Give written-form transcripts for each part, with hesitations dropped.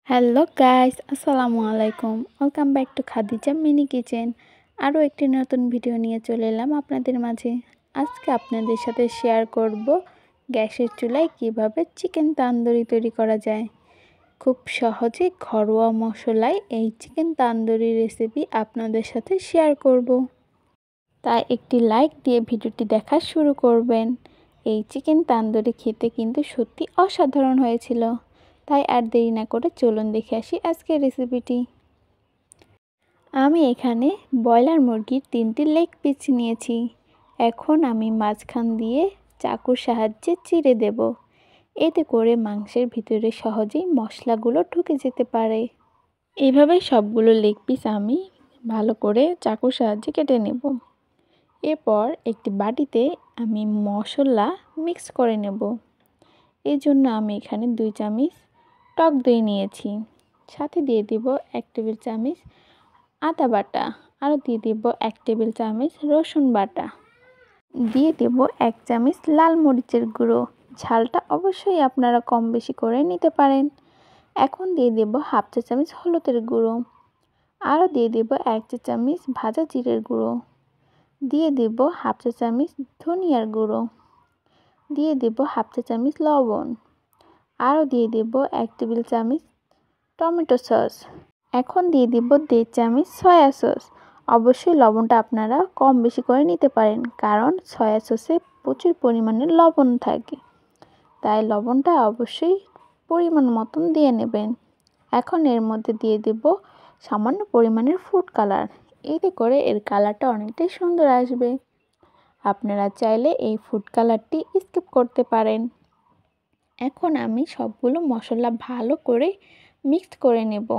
Hello guys, আসসালামু আলাইকুম। Welcome back to Khadija mini kitchen. আরও একটি নতুন ভিডিও নিয়ে চলে এলাম আপনাদের মাঝে। আজকে আপনাদের সাথে শেয়ার করব গ্যাসের চুলায় কিভাবে চিকেন তান্দুরি তৈরি করা যায়। খুব সহজে ঘরোয়া মশলায় এই চিকেন তান্দুরি রেসিপি আপনাদের সাথে শেয়ার করব। তাই একটি লাইক দিয়ে ভিডিওটি দেখা শুরু করবেন। এই চিকেন তান্দুরি খেতে কিন্তু সত্যি অসাধারণ হয়েছিল। তাই আর দেরি না করে চলুন দেখে আসি আজকের রেসিপিটি। আমি এখানে ব্রয়লার মুরগির 3টি লেগ পিস নিয়েছি। এখন আমি মাঝখান দিয়ে চাকুর সাহায্যে চিড়ে দেব। এতে করে মাংসের ভিতরে সহজেই মশলাগুলো ঢুকে যেতে পারে। এইভাবে সবগুলো লেগ পিস আমি ভালো করে চাকুর সাহায্যে কেটে নেব। এরপর একটি বাটিতে আমি মশলা মিক্স করে নেব। এই জন্য আমি এখানে 2 চামচ টক দই নিয়েছি। সাথে দিয়ে দেব 1 টেবিল চামচ আদা বাটা, আরও দিয়ে দেব 1 টেবিল চামচ রসুন বাটা, দিয়ে দেব 1 চামচ লাল মরিচের গুঁড়ো। ঝালটা অবশ্যই আপনারা কম বেশি করে নিতে পারেন। এখন দিয়ে দেব হাফ চা চামচ হলুদের গুঁড়ো, আরও দিয়ে দেব 1 চা চামচ ভাজা জিরের গুঁড়ো, দিয়ে দেব হাফ চা চামচ ধনিয়ার গুঁড়ো, দিয়ে দেব হাফ চা চামচ লবণ, আরও দিয়ে দেব 1 টেবিল চামচ টমেটো সস। এখন দিয়ে দেব 1.5 চামচ সয়া সস। অবশ্যই লবণটা আপনারা কম বেশি করে নিতে পারেন, কারণ সয়া সসে প্রচুর পরিমাণে লবণ থাকে। তাই লবণটা অবশ্যই পরিমাণ মতন দিয়ে নেবেন। এখন এর মধ্যে দিয়ে দেব সামান্য পরিমাণের ফুড কালার। এতে করে এর কালারটা অনেকটাই সুন্দর আসবে। আপনারা চাইলে এই ফুড কালারটি স্কিপ করতে পারেন। এখন আমি সবগুলো মশলা ভালো করে মিক্সড করে নেব।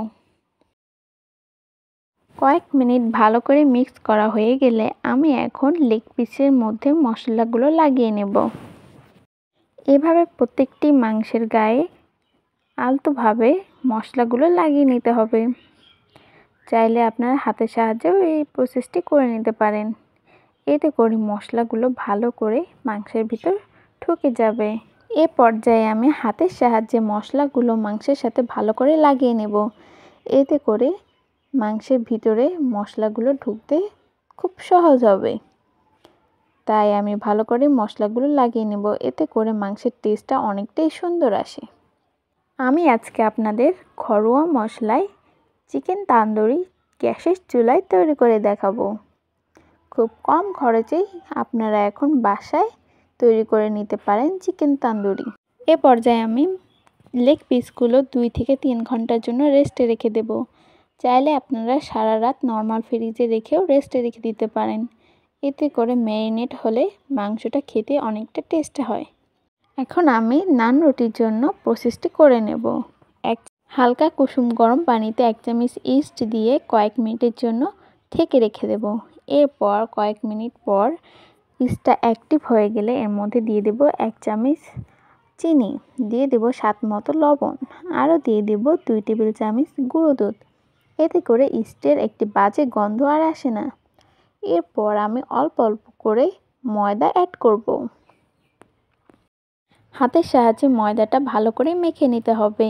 কয়েক মিনিট ভালো করে মিক্স করা হয়ে গেলে আমি এখন লেগ পিসের মধ্যে মশলাগুলো লাগিয়ে নেব। এভাবে প্রত্যেকটি মাংসের গায়ে আলতোভাবে মশলাগুলো লাগিয়ে নিতে হবে। চাইলে আপনারা হাতের সাহায্যেও এই প্রসেসটি করে নিতে পারেন। এতে করে মশলাগুলো ভালো করে মাংসের ভিতর ঢুকে যাবে। এ পর্যায়ে আমি হাতের সাহায্যে মশলাগুলো মাংসের সাথে ভালো করে লাগিয়ে নেব। এতে করে মাংসের ভিতরে মশলাগুলো ঢুকতে খুব সহজ হবে। তাই আমি ভালো করে মশলাগুলো লাগিয়ে নেব। এতে করে মাংসের টেস্টটা অনেকটাই সুন্দর আসে। আমি আজকে আপনাদের ঘরোয়া মশলায় চিকেন তান্দুরি গ্যাসের চুলায় তৈরি করে দেখাবো। খুব কম খরচেই আপনারা এখন বাসায় তৈরি করে নিতে পারেন চিকেন তান্দুরি। এ পর্যায়ে আমি লেগ পিসগুলো 2 থেকে 3 ঘন্টার জন্য রেস্টে রেখে দেব। চাইলে আপনারা সারা রাত নর্মাল ফ্রিজে রেখেও রেস্টে রেখে দিতে পারেন। এতে করে ম্যারিনেট হলে মাংসটা খেতে অনেকটা টেস্ট হয়। এখন আমি নান রুটির জন্য প্রসেসটি করে নেব। হালকা কুসুম গরম পানিতে 1 চামচ ইস্ট দিয়ে কয়েক মিনিটের জন্য ঢেকে রেখে দেব। এরপর কয়েক মিনিট পর ইস্টটা অ্যাক্টিভ হয়ে গেলে এর মধ্যে দিয়ে দেব 1 চামচ চিনি, দিয়ে দেব স্বাদ মতো লবণ, আরও দিয়ে দেব 2 টেবিল চামচ গুঁড়ো দুধ। এতে করে ইস্টের একটি বাজে গন্ধ আর আসে না। এরপর আমি অল্প অল্প করে ময়দা অ্যাড করব। হাতের সাহায্যে ময়দাটা ভালো করে মেখে নিতে হবে।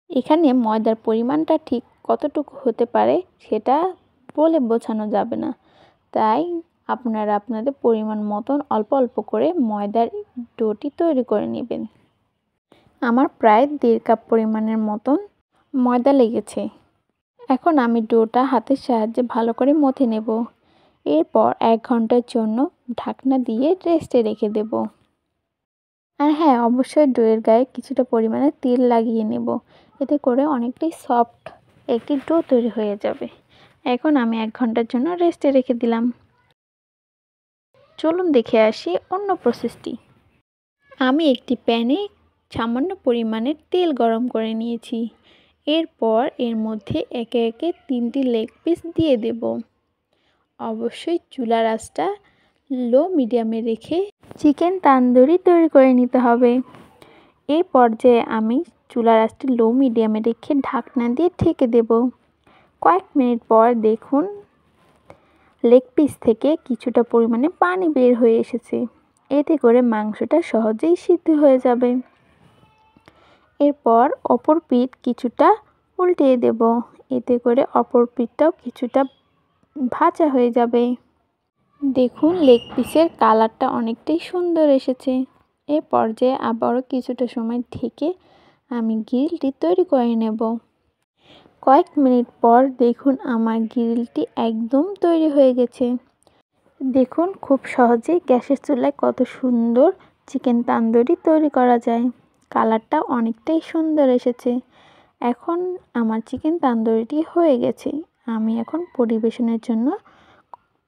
এখানে ময়দার পরিমাণটা ঠিক কতটুকু হতে পারে সেটা বলে বোঝানো যাবে না। তাই আপনারা আপনাদের পরিমাণ মতন অল্প অল্প করে ময়দার ডোটি তৈরি করে নেবেন। আমার প্রায় 1.5 কাপ পরিমাণের মতন ময়দা লেগেছে। এখন আমি ডোটা হাতের সাহায্যে ভালো করে মথে নেব। এরপর 1 ঘন্টার জন্য ঢাকনা দিয়ে রেস্টে রেখে দেব। আর হ্যাঁ, অবশ্যই ডোয়ের গায়ে কিছুটা পরিমাণে তেল লাগিয়ে নেব। এতে করে অনেকটাই সফট একটি ডো তৈরি হয়ে যাবে। এখন আমি 1 ঘন্টার জন্য রেস্টে রেখে দিলাম। চলুন দেখে আসি অন্য প্রসেসটি। আমি একটি প্যানে সামান্য পরিমাণের তেল গরম করে নিয়েছি। এরপর এর মধ্যে একে একে 3টি লেগ পিস দিয়ে দেব। অবশ্যই চুলার আঁচটা লো মিডিয়ামে রেখে চিকেন তান্দুরি তৈরি করে নিতে হবে। এই পর্যায়ে আমি চুলার আঁচটি লো মিডিয়ামে রেখে ঢাকনা দিয়ে ঢেকে দেব। কয়েক মিনিট পর দেখুন লেগ পিস থেকে কিছুটা পরিমাণে পানি বের হয়ে এসেছে। এতে করে মাংসটা সহজেই সিদ্ধ হয়ে যাবে। এরপর অপর পিঠ কিছুটা উল্টিয়ে দেব, এতে করে অপর পিঠটাও কিছুটা ভাজা হয়ে যাবে। দেখুন লেগ পিসের কালারটা অনেকটাই সুন্দর এসেছে। এ পর্যায়ে আবারও কিছুটা সময় ঢেকে আমি গ্রিলটি তৈরি করে নেব। কয়েক মিনিট পর দেখুন আমার গ্রিলটি একদম তৈরি হয়ে গেছে। দেখুন খুব সহজেই গ্যাসের চুলায় কত সুন্দর চিকেন তান্দুরি তৈরি করা যায়। কালারটা অনেকটাই সুন্দর এসেছে। এখন আমার চিকেন তান্দুরিটি হয়ে গেছে। আমি এখন পরিবেশনের জন্য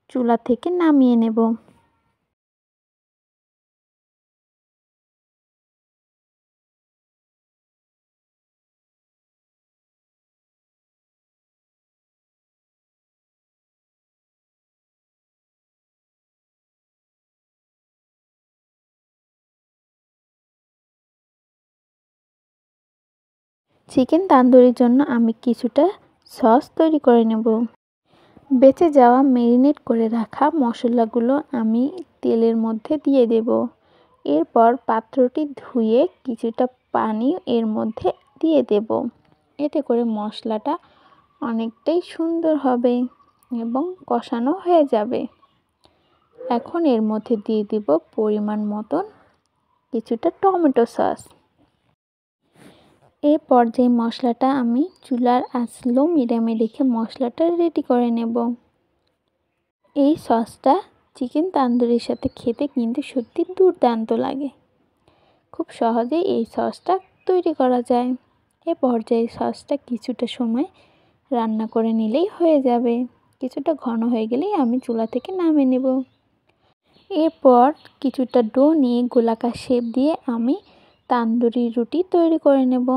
চুলা থেকে নামিয়ে নেব। চিকেন তান্দুরির জন্য আমি কিছুটা সস তৈরি করে নেব। বেঁচে যাওয়া ম্যারিনেট করে রাখা মশলাগুলো আমি তেলের মধ্যে দিয়ে দেব। এরপর পাত্রটি ধুয়ে কিছুটা পানি এর মধ্যে দিয়ে দেব। এতে করে মশলাটা অনেকটাই সুন্দর হবে এবং কষানো হয়ে যাবে। এখন এর মধ্যে দিয়ে দিব পরিমাণ মতন কিছুটা টমেটো সস। এই পর্যায়ে মশলাটা আমি চুলার আঁচ লো মিডিয়ামে রেখে মশলাটা রেডি করে নেব। এই সসটা চিকেন তান্দুরির সাথে খেতে কিন্তু সত্যি দুর্দান্ত লাগে। খুব সহজেই এই সসটা তৈরি করা যায়। এ পর্যায়ে সসটা কিছুটা সময় রান্না করে নিলেই হয়ে যাবে। কিছুটা ঘন হয়ে গেলেই আমি চুলা থেকে নামিয়ে নেব। এরপর কিছুটা ডো নিয়ে গোলাকার শেপ দিয়ে আমি তান্দুরি রুটি তৈরি করে নেব।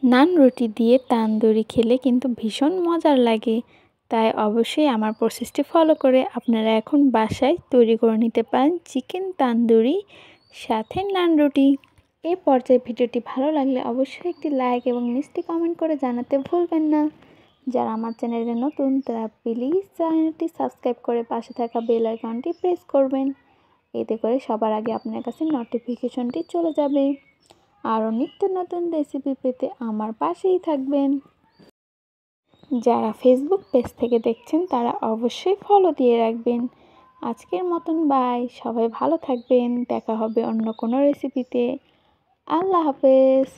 নান রুটি দিয়ে তান্দুরি খেলে কিন্তু ভীষণ মজার লাগে। তাই অবশ্যই আমার প্রসেসটি ফলো করে আপনারা এখন বাসায় তৈরি করে নিতে পারেন চিকেন তান্দুরি সাথে নান রুটি। এই পর্যায়ে ভিডিওটি ভালো লাগলে অবশ্যই একটি লাইক এবং মিষ্টি কমেন্ট করে জানাতে ভুলবেন না। যারা আমার চ্যানেলে নতুন তারা প্লিজ চ্যানেলটি সাবস্ক্রাইব করে পাশে থাকা বেল আইকনটি প্রেস করবেন। এতে করে সবার আগে আপনার কাছে নোটিফিকেশনটি চলে যাবে। আরও নিত্য নতুন রেসিপি পেতে আমার পাশেই থাকবেন। যারা ফেসবুক পেজ থেকে দেখছেন তারা অবশ্যই ফলো দিয়ে রাখবেন। আজকের মতন বাই, সবাই ভালো থাকবেন। দেখা হবে অন্য কোনো রেসিপিতে। আল্লাহ হাফেজ।